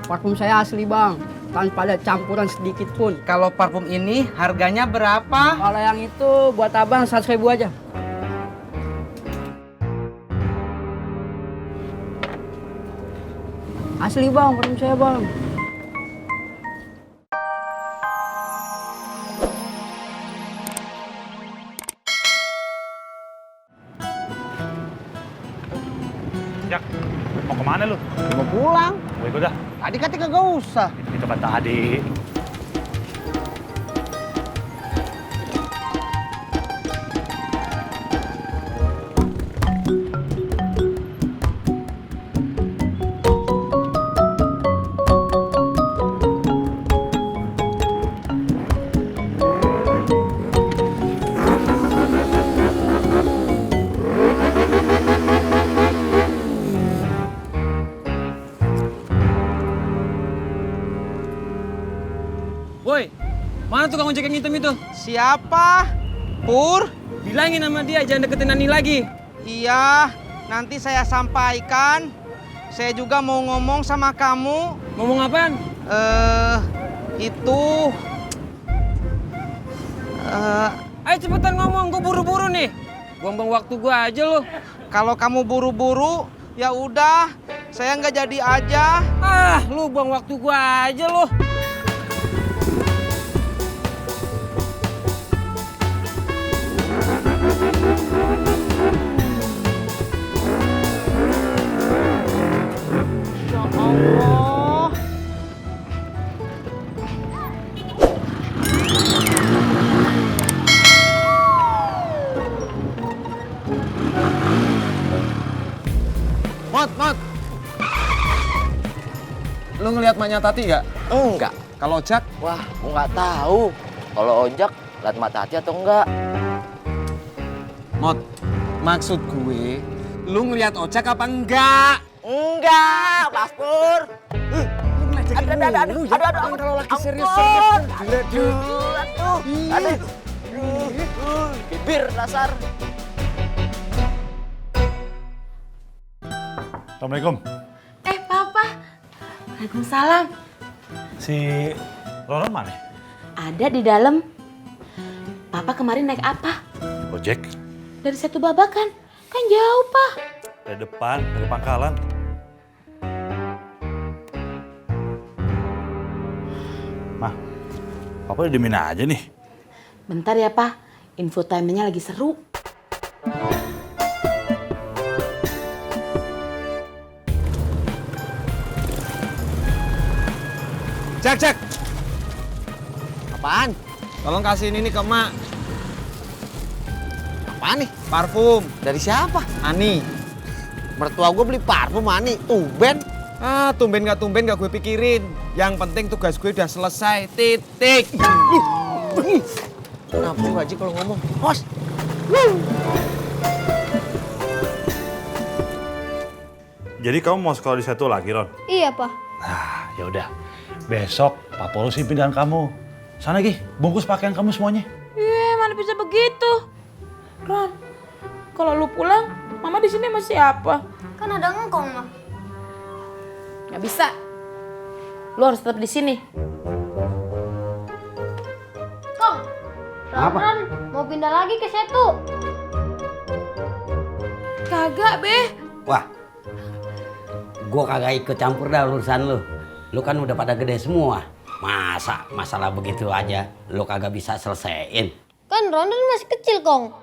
Parfum saya asli bang, tanpa ada campuran sedikit pun. Kalau parfum ini harganya berapa? Kalau yang itu buat abang 100.000 aja. Asli bang, parfum saya bang. Jak, mau kemana lu? Mau pulang. Gue ikut dah. Tadi katanya kagak usah. Itu kan tadi. Woi, mana tukang ojek yang hitam itu? Siapa? Pur? Bilangin sama dia jangan deketin Ani lagi. Iya, nanti saya sampaikan. Saya juga mau ngomong sama kamu. Ngomong apaan? Itu... Ayo cepetan ngomong, gue buru-buru nih. Buang-buang waktu gue aja lo. Kalau kamu buru-buru, ya udah, saya nggak jadi aja. Ah, lu buang waktu gue aja lo. Ya Allah. Mot. Lu ngelihat maknya Tati nggak? Enggak. Kalau Jack? Wah, gua nggak tahu. Kalau ojek, liat mata hati atau enggak? Mot, maksud gue, lu ngelihat Ojek apa enggak? Enggak, Mas Pur. Aduh. Kalau lagi serius, Aduh. Bibir dasar. Assalamualaikum. Papa. Waalaikumsalam. Si Ronon mana? Ada di dalam. Papa kemarin naik apa? Ojek. Dari Setu Babakan. Kan jauh, Pak. Dari depan, dari pangkalan. Mah, Papa udah diemin aja nih. Bentar ya, Pak. Info time-nya lagi seru. Jack. Apaan? Tolong kasih ini nih ke Mak. Apaan nih? Parfum. Dari siapa? Ani. Mertua gua beli parfum Ani. Tumben. Tumben nggak gue pikirin. Yang penting tugas gue udah selesai. Titik. Kenapa sih Haji kalau ngomong? Hos. Jadi kamu mau sekolah di satu lagi, Ron? Iya, Pak. Nah, ya udah. Besok Pak Polo sih pindahan kamu. Sana Gi, bungkus pakaian kamu semuanya. Mana bisa begitu? Ron, kalau lu pulang, Mama di sini sama siapa? Kan ada engkong, mah. Nggak bisa. Lu harus tetap di sini. Kong, Ron mau pindah lagi ke Setu. Kagak, Be. Wah, gua kagak ikut campur dah urusan lu. Lu kan udah pada gede semua. Masa masalah begitu aja lu kagak bisa selesaiin? Kan Ron masih kecil, Kong.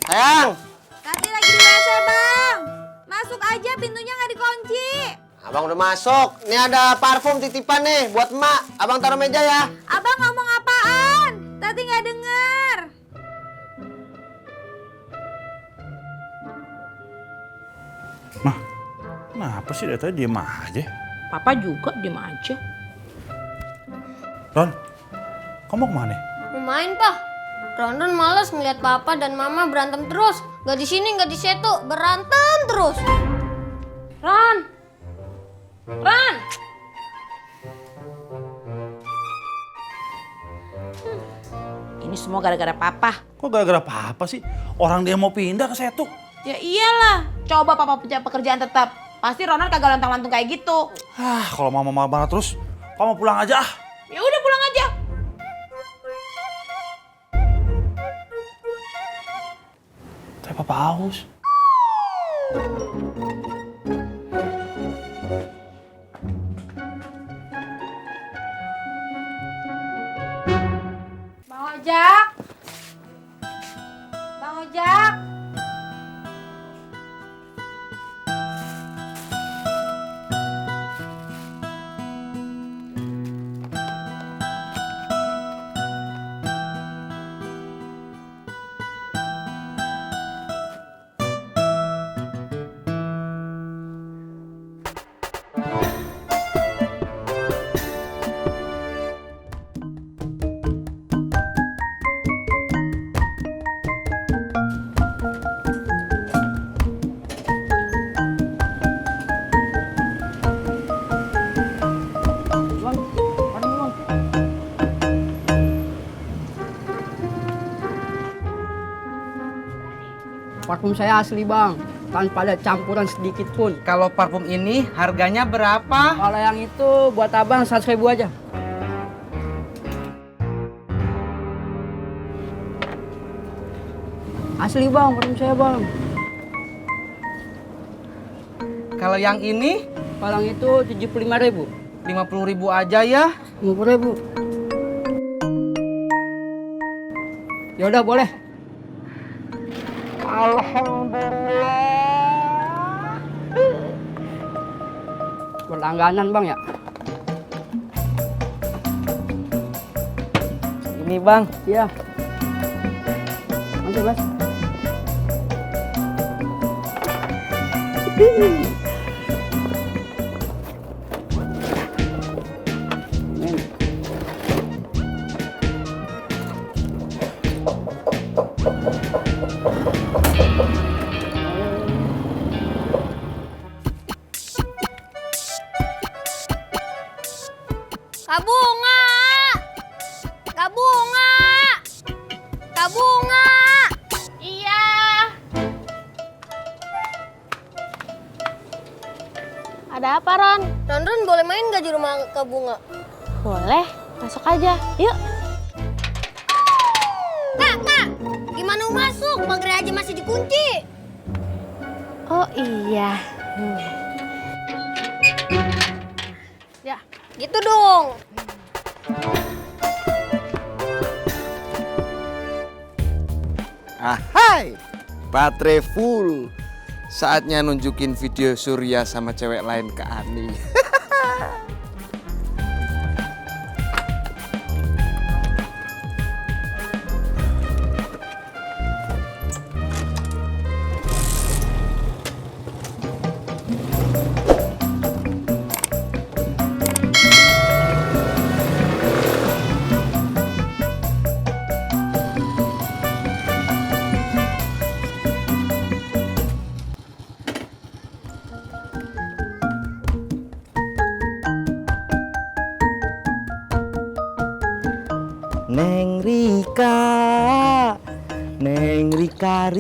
Sayang. Tati lagi di WC, Bang. Masuk aja, pintunya nggak dikunci. Abang udah masuk. Ini ada parfum titipan nih buat emak. Abang taruh meja ya. Abang ngomong apaan? Tati nggak denger. Mah, kenapa sih dari tadi diem aja? Papa juga diem aja. Ron, kamu mau kemana? Mau main, Pak. Ron malas ngeliat Papa dan Mama berantem terus. Gak di sini, gak di Setu, berantem terus. Ron. semua gara-gara papa. Kok gara-gara apa sih? Orang dia mau pindah ke Setu. Ya iyalah, coba papa punya pekerjaan tetap. Pasti Ronan kagak lantang-lantung kayak gitu. Kalau mama marah terus, Papa pulang aja. Ya udah pulang aja. Tapi Papa haus. Bang Ojak. Bang Ojak. Parfum saya asli bang, tanpa ada campuran sedikit pun. Kalau parfum ini harganya berapa? Kalau yang itu buat abang 100.000 aja. Asli bang, parfum saya bang. Kalau yang ini Kalau yang itu 75.000. 50.000 aja ya. 50.000. Ya udah boleh. Alhamdulillah. Berlangganan bang ya? Ini bang. Iya. Nanti mas. Kak Bunga! Kak Bunga! Kak Bunga! Iya. Ada apa, Ron? Ron boleh main nggak di rumah Kak Bunga? Boleh, masuk aja. Yuk. Kak! Gimana mau masuk? Pagar aja masih dikunci. Oh iya. Ya, gitu dong. Ahai, baterai full. Saatnya nunjukin video Surya sama cewek lain ke Ani. Neng Rika. Neng Rika.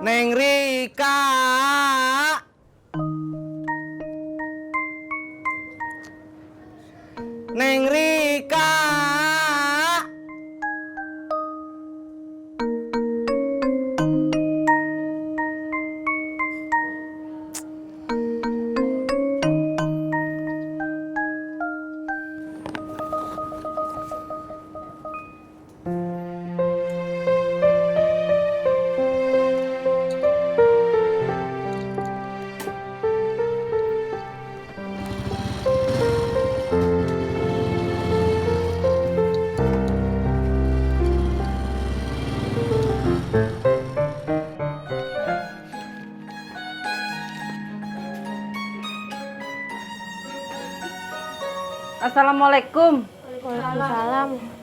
Neng Rika. Assalamualaikum. Waalaikumsalam.